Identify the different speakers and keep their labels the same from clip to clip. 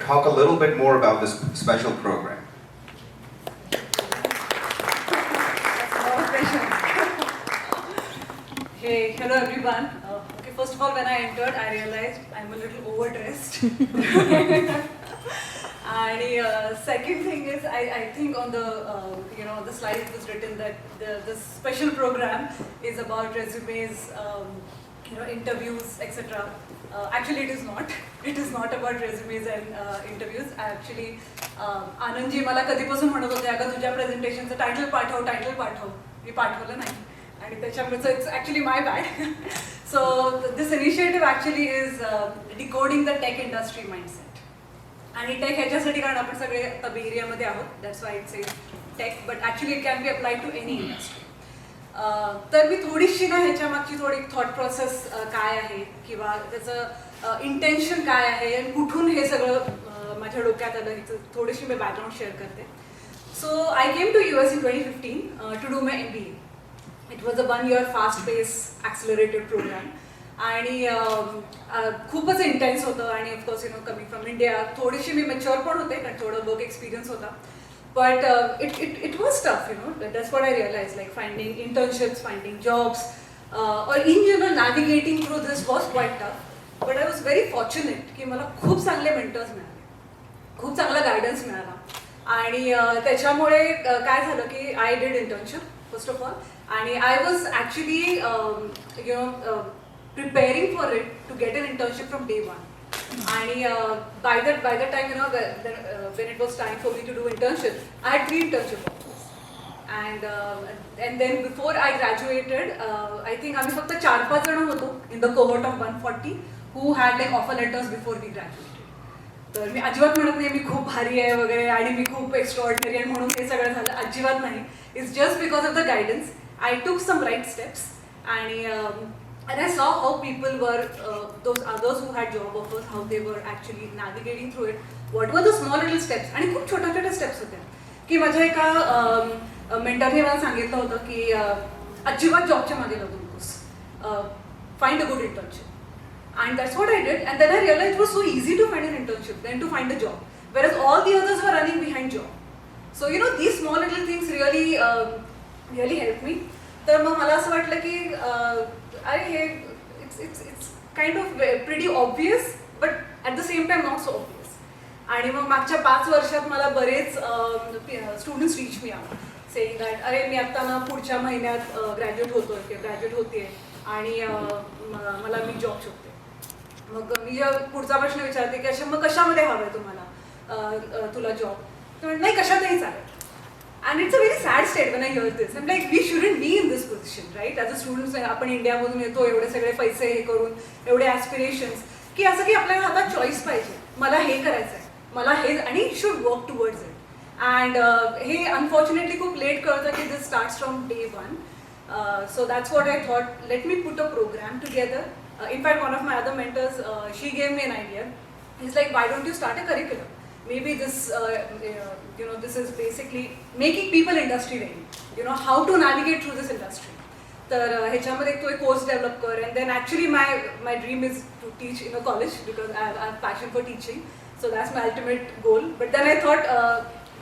Speaker 1: talk a little bit more about this special program.
Speaker 2: Hey, hello everyone. Okay, first of all, when I entered, I realized I'm a little overdressed. And second thing is, I think on the the slide it was written that the special program is about resumes, interviews, etc. Actually, it is not. It is not about resumes and interviews. Actually, Anandji मला कधीपासून म्हणत होते अगं तुझ्या प्रेझेंटेशनचं title पाठव. मी पाठवलं नाही. And so it's actually my bad. So this initiative actually is decoding the tech industry mindset. आणि टेक ह्याच्यासाठी कारण आपण सगळे आता बी एरियामध्ये आहोत, that's why it's a tech, but actually it can be applied to any industry. तर मी थोडीशी ना ह्याच्या मागची थोडी थॉट प्रोसेस काय आहे किंवा त्याचं इंटेन्शन काय आहे आणि कुठून हे सगळं माझ्या डोक्यात आलं ह्याचं थोडीशी मी बॅकग्राऊंड शेअर करते. So I came to US in 2015 to do my MBA. It was a 1-year fast-paced accelerated program. आणि खूपच इंटेन्स होतं आणि ऑफकोर्स कमिंग फ्रॉम इंडिया थोडीशी मी मॅच्युअर पण होते कारण थोडं वर्क एक्सपिरियन्स होता. But it was tough, that's what I realized, like finding internships, finding jobs, or in general navigating through this was quite tough. But I was very fortunate की मला खूप चांगले मेंटर्स मिळाले, खूप चांगला गायडन्स मिळाला. आणि त्याच्यामुळे काय झालं की I did internship first of all, आणि I was actually preparing for it to get an internship from day one. And by the time when it was time for me to do internship, I had 3 internship offers. And then before I graduated, I think आम्ही फक्त 4-5 जण होतो in the cohort of 140 who had like offer letters before we graduated. तर मी अजिबात म्हणत नाही मी खूप भारी आहे वगैरे आणि मी खूप एक्स्ट्रॉर्डिनरी आहे म्हणून हे सगळं झालं, अजिबात नाही. It's just because of the guidance. I took some right steps, and I saw how people were, those others who had job offers, how they were actually navigating through it. What were the small little steps? आणि खूप छोट्या steps होत्या की माझ्या एका मेंटरने मला सांगितलं होतं की अजिबात जॉबच्या मागे लागू नकोस, find a good internship. And that's what I did, and then I realized it was so easy to find an internship than to find a job, whereas all the others were running behind job. So these small little things really helped me. तर मग मला असं वाटलं की अरे हे it's kind of pretty obvious but at the same time not so obvious. आणि मग मागच्या 5 वर्षात मला बरेच स्टुडंट्स रीच मी आला सेइंग दॅट अरे मी आत्ता ना पुढच्या महिन्यात ग्रॅज्युएट होतोय किंवा ग्रॅज्युएट होते आणि मला मी जॉब शोधते. मग मी पुढचा प्रश्न विचारते की अच्छा मग कशामध्ये हवं आहे तुम्हाला तुला जॉब, तर नाही कशातही चालेल. And it's a very sad state when I hear this. I'm like, we shouldn't be in this position, right? As a students, आपण इंडियामधून येतो एवढे सगळे पैसे हे करून एवढे ॲस्पिरेशन्स की असं की आपल्याला हातात चॉईस पाहिजे, मला हे करायचं आहे, मला हे, आणि should work towards it. And हे अनफॉर्च्युनेटली खूप लेट कळतं की this starts from day 1. So that's what I thought, let me put a program together. In fact, one of my other mentors, she gave me an idea. He's like, why don't you start a curriculum? Maybe this, this is basically making people industry ready. How to navigate through this industry. तर ह्याच्यामध्ये तो एक course develop कर. And then actually my dream is to teach in a college because I have passion for teaching. So that's my ultimate goal. But then I thought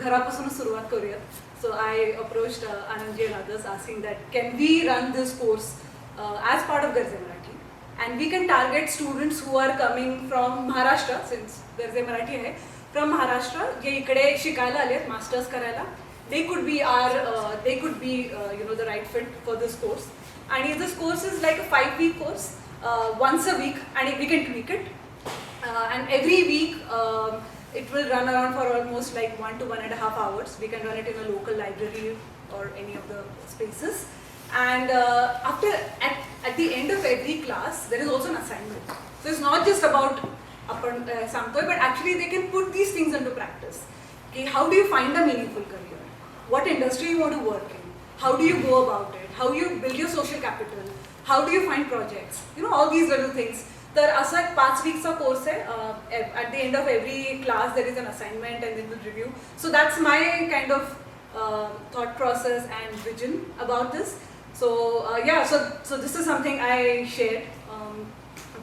Speaker 2: घरापासूनच सुरुवात करूया. So I approached Anandji and others asking that can we run this course as part of Garje Marathi. And we can target students who are coming from Maharashtra, since Garje Marathi आहे, from Maharashtra जे इकडे शिकायला आले आहेत masters करायला. they could be the right fit for this course. And this course is like a 5-week course, once a week, and we can tweak it. And every week it will run around for almost like 1 to 1.5 hours. We can run it in a local library or any of the spaces. And at the end of every class, there is also an assignment. So it's not just about but actually they can put these things into practice. Okay, how do you find a meaningful career? What industry you want to work in? How do you go about it? How do you build your social capital? How do you find projects? All these little things. तर असा एक 5 weeks चा course आहे. At the end of every class there is an assignment and then we'll review. So that's my kind of thought process and vision about this. So so this is something I shared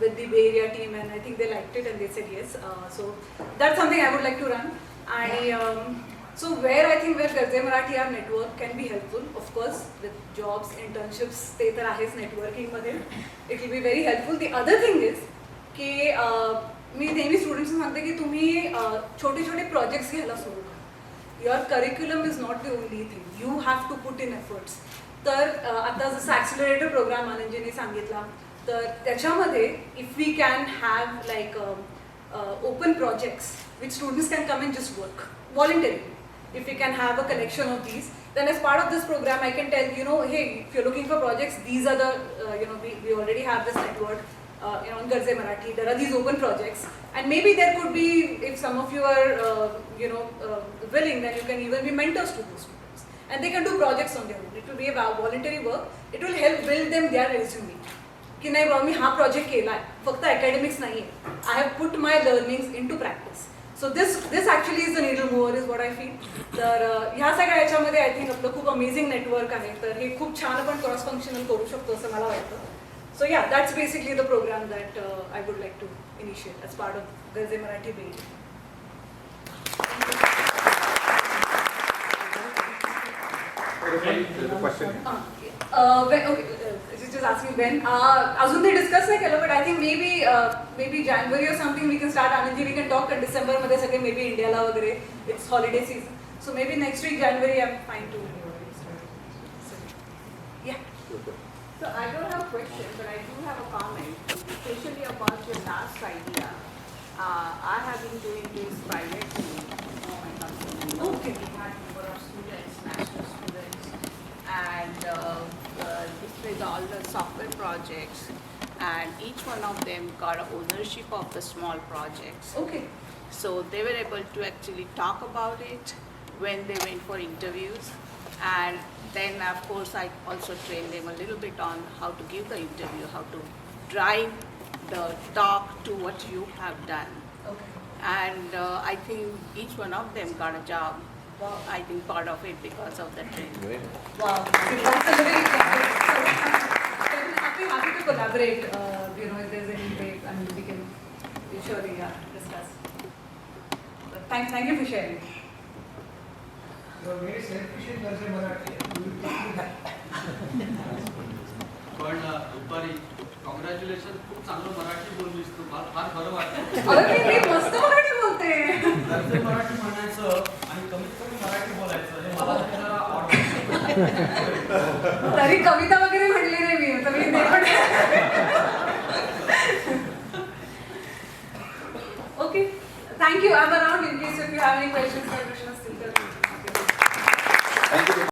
Speaker 2: with the Bay Area team, and I think they liked it and they said yes. So that's something I would like to run. And so where I think where Garje Marathi our network can be helpful, of course, with jobs, internships, ते तर आहेच networking मध्ये. It will be very helpful. The other thing is की मी नेहमी स्टुडंट्सना सांगते की तुम्ही छोटे छोटे प्रोजेक्ट्स घ्यायला सुरू करा. Your curriculum is not the only thing. You have to put in efforts. तर आता जसं ॲक्सिलरेटर प्रोग्राम आनंदजीने सांगितला, तर त्याच्यामध्ये if we can have like open projects which students can come and just work voluntarily. If we can have a collection of these, then as part of this program I can tell, hey, if you're looking for projects, these are the, we already have this network, in Garje Marathi, there are these open projects, and maybe there could be, if some of you are, willing, then you can even be mentors to those students, and they can do projects on their own. It will be a voluntary work. It will help build them their resume. की नाही बाबा मी हा project केला आहे, फक्त academics नाही आहे. I have put my learnings into practice. So this actually is the needle mover is what I feel. तर ह्या सगळ्या याच्यामध्ये आय थिंक आपलं खूप अमेझिंग नेटवर्क आहे. तर हे खूप छान आपण क्रॉस फंक्शनल करू शकतो असं मला वाटतं. So yeah that's basically the programme that I would like to initiate as part of Garje Marathi Bay. Just asking when. अजून ते डिस्कस नाही केलं, but I think maybe January or something we can start. Anandji, we can talk in December मध्ये सगळे maybe इंडियाला वगैरे. It's holiday season, so maybe next week January I'm fine to. So, yeah.
Speaker 3: So I don't have a question, but I do have a comment, especially about your last idea. I have been doing this privately for my company.
Speaker 2: Okay.
Speaker 3: We had number of students, national students, and this with all the software projects, and each one of them got ownership of the small projects.
Speaker 2: Okay.
Speaker 3: So they were able to actually talk about it when they went for interviews, and then of course I also trained them a little bit on how to give the interview, how to drive the talk to what you have done.
Speaker 2: Okay.
Speaker 3: And I think each one of them got a job.
Speaker 2: Wow.
Speaker 3: I think part of it because of the training.
Speaker 2: Wow. That's a very happy to collaborate. If there's any way, and we can surely discuss. But thank you for sharing.
Speaker 4: You are very selfish in Garje Marathi.
Speaker 5: पण Rupali, congratulation, खूप चांगलं मराठी बोललीस तू. मला फार बरं वाटलं.
Speaker 2: अरे मी मस्त मराठी बोलते.
Speaker 5: गर्जे मराठी म्हणायचं आणि कमीत कमी मराठी बोलायचं हे मला जरा आवडतं.
Speaker 2: तरी कविता वगैरे म्हणली नाही मी, तर मी okay. Thank you. I am around in case if you have any questions.
Speaker 1: Thank you.